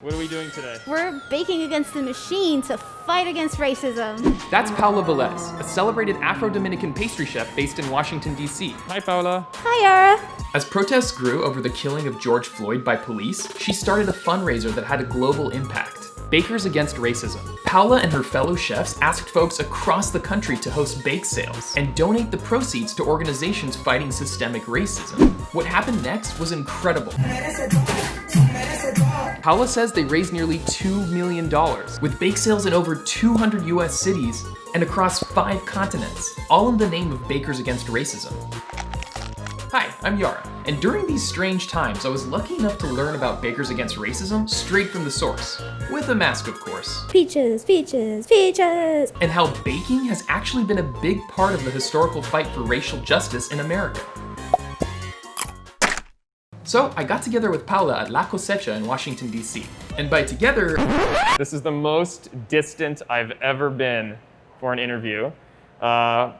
What are we doing today? We're baking against the machine to fight against racism. That's Paola Velez, a celebrated Afro-Dominican pastry chef based in Washington, D.C. Hi, Paola. Hi, Yara. As protests grew over the killing of George Floyd by police, she started a fundraiser that had a global impact. Bakers Against Racism. Paola and her fellow chefs asked folks across the country to host bake sales and donate the proceeds to organizations fighting systemic racism. What happened next was incredible. Paola says they raised nearly $2 million, with bake sales in over 200 US cities and across 5 continents, all in the name of Bakers Against Racism. Hi, I'm Yara, and during these strange times, I was lucky enough to learn about Bakers Against Racism straight from the source, with a mask, of course. Peaches, peaches, peaches. And how baking has actually been a big part of the historical fight for racial justice in America. So I got together with Paola at La Cosecha in Washington, D.C. And by together... This is the most distant I've ever been for an interview. All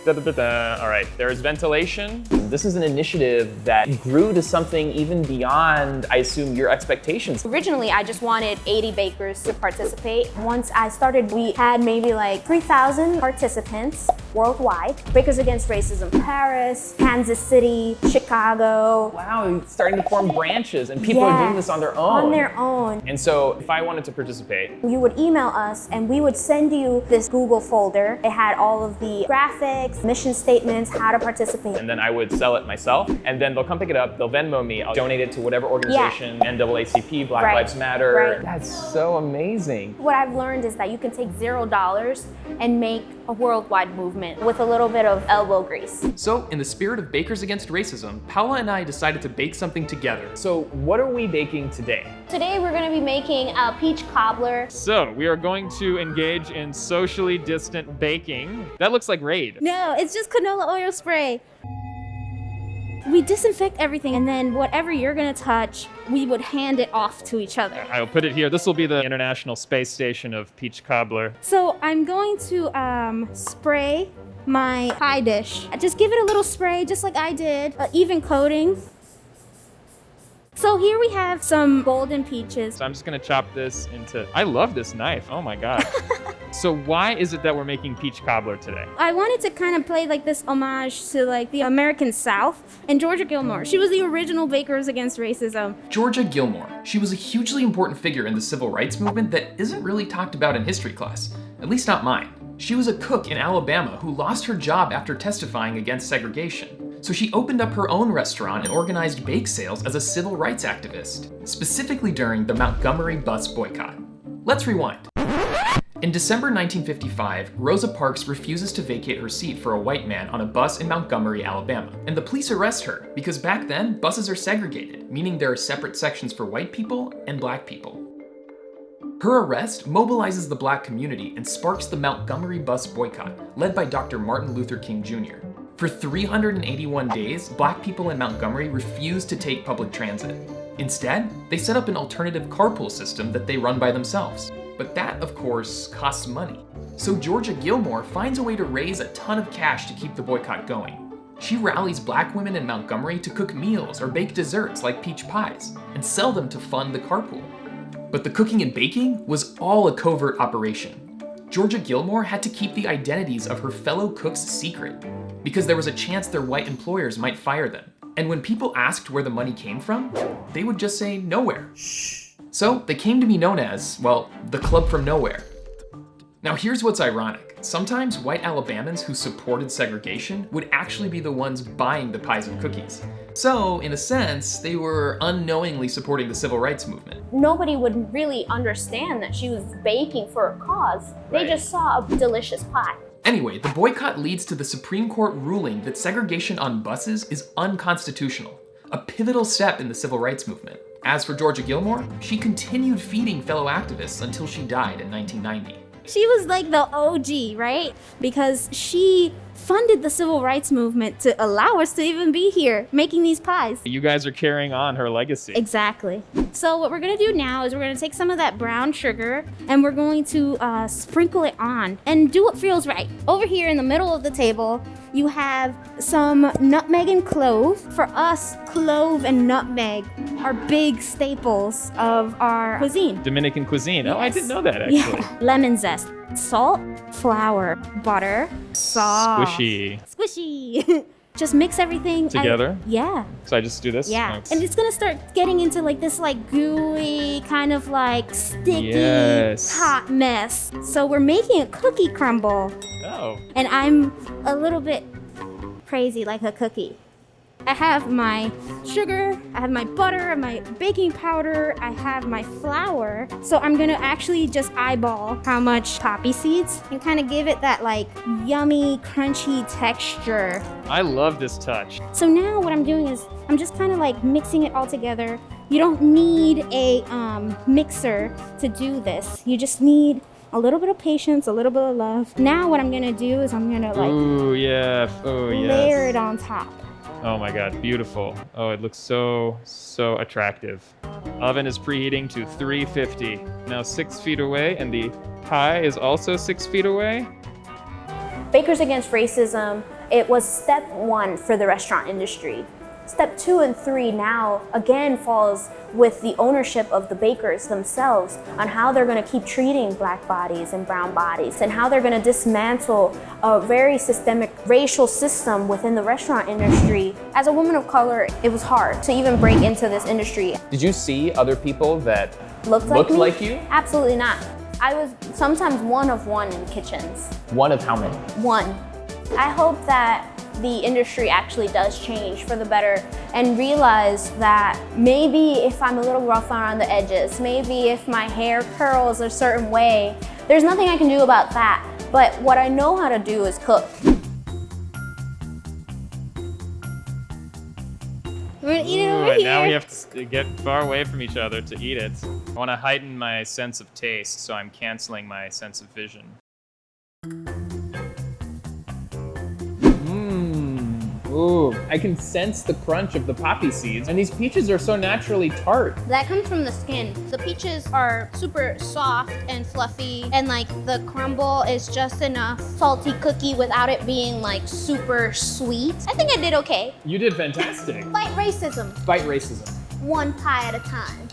right, there is ventilation. This is an initiative that grew to something even beyond, I assume, your expectations. Originally, I just wanted 80 bakers to participate. Once I started, we had maybe like 3,000 participants worldwide. Bakers Against Racism, Paris, Kansas City, Chicago. Wow, you're starting to form branches and people are doing this on their own. On their own. And so if I wanted to participate, You would email us and we would send you this Google folder. It had all of the graphics, mission statements, how to participate. and then I would sell it myself, and then they'll come pick it up, they'll Venmo me, I'll donate it to whatever organization, NAACP, Black Right. Lives Matter. Right. That's so amazing. What I've learned is that you can take $0 and make a worldwide movement with a little bit of elbow grease. So, in the spirit of Bakers Against Racism, Paola and I decided to bake something together. So what are we baking today? Today we're gonna be making a peach cobbler. So we are going to engage in socially distant baking. That looks like Raid. No, it's just canola oil spray. We disinfect everything, and then whatever you're gonna touch, we would hand it off to each other. I'll put it here. This will be the International Space Station of peach cobbler. So I'm going to spray my pie dish. Just give it a little spray, just like I did. Even coating. So here we have some golden peaches. So I'm just gonna chop this into, I love this knife, oh my God. So why is it that we're making peach cobbler today? I wanted to kind of play like this homage to like the American South and Georgia Gilmore. She was the original Bakers Against Racism. Georgia Gilmore. She was a hugely important figure in the civil rights movement that isn't really talked about in history class, at least not mine. She was a cook in Alabama who lost her job after testifying against segregation. So she opened up her own restaurant and organized bake sales as a civil rights activist, specifically during the Montgomery Bus Boycott. Let's rewind. In December 1955, Rosa Parks refuses to vacate her seat for a white man on a bus in Montgomery, Alabama, and the police arrest her because back then, buses are segregated, meaning there are separate sections for white people and black people. Her arrest mobilizes the black community and sparks the Montgomery Bus Boycott, led by Dr. Martin Luther King Jr. For 381 days, black people in Montgomery refused to take public transit. Instead, they set up an alternative carpool system that they run by themselves. But that, of course, costs money. So Georgia Gilmore finds a way to raise a ton of cash to keep the boycott going. She rallies black women in Montgomery to cook meals or bake desserts like peach pies and sell them to fund the carpool. But the cooking and baking was all a covert operation. Georgia Gilmore had to keep the identities of her fellow cooks secret because there was a chance their white employers might fire them. And when people asked where the money came from, they would just say nowhere. So they came to be known as, well, the Club from Nowhere. Now here's what's ironic. Sometimes white Alabamans who supported segregation would actually be the ones buying the pies and cookies. So, in a sense, they were unknowingly supporting the civil rights movement. Nobody would really understand that she was baking for a cause. They Right. just saw a delicious pie. Anyway, the boycott leads to the Supreme Court ruling that segregation on buses is unconstitutional, a pivotal step in the civil rights movement. As for Georgia Gilmore, she continued feeding fellow activists until she died in 1990. She was like the OG, right? Because she funded the civil rights movement to allow us to even be here making these pies. You guys are carrying on her legacy. Exactly. So what we're gonna do now is we're gonna take some of that brown sugar and we're going to sprinkle it on and do what feels right. Over here in the middle of the table, you have some nutmeg and clove. For us, clove and nutmeg are big staples of our cuisine. Dominican cuisine. Oh, I Yes. didn't know that actually. Yeah. Lemon zest, salt, flour, butter, sauce. Squishy. Just mix everything Together? Yeah. So I just do this? Yeah. Oh. And it's gonna start getting into like this like gooey, kind of like sticky, Yes. hot mess. So we're making a cookie crumble. Oh. And I'm a little bit crazy like a cookie. I have my sugar, I have my butter, I have my baking powder, I have my flour. So I'm gonna actually just eyeball how much poppy seeds and kind of give it that like yummy, crunchy texture. I love this touch. So now what I'm doing is I'm just kind of like mixing it all together. You don't need a mixer to do this. You just need a little bit of patience, a little bit of love. Now what I'm gonna do is I'm gonna like Ooh, yeah. Oh, yes. layer it on top. Oh my God, beautiful. Oh, it looks so attractive. Oven is preheating to 350. Now 6 feet away, and the pie is also 6 feet away. Bakers Against Racism, it was step 1 for the restaurant industry. Step 2 and 3 now again falls with the ownership of the bakers themselves on how they're going to keep treating black bodies and brown bodies and how they're going to dismantle a very systemic racial system within the restaurant industry. As a woman of color, it was hard to even break into this industry. Did you see other people that Looked looked me? like you? Absolutely not. I was sometimes one of one in kitchens. One of how many? One. I hope that the industry actually does change for the better and realize that maybe if I'm a little rough around the edges, maybe if my hair curls a certain way, there's nothing I can do about that. But what I know how to do is cook. We're gonna eat it Ooh, over and here. now we have to get far away from each other to eat it. I want to heighten my sense of taste, so I'm canceling my sense of vision. Ooh, I can sense the crunch of the poppy seeds, and these peaches are so naturally tart. That comes from the skin. The peaches are super soft and fluffy, and like the crumble is just enough salty cookie without it being like super sweet. I think I did okay. You did fantastic. Fight racism, Fight racism. one pie at a time.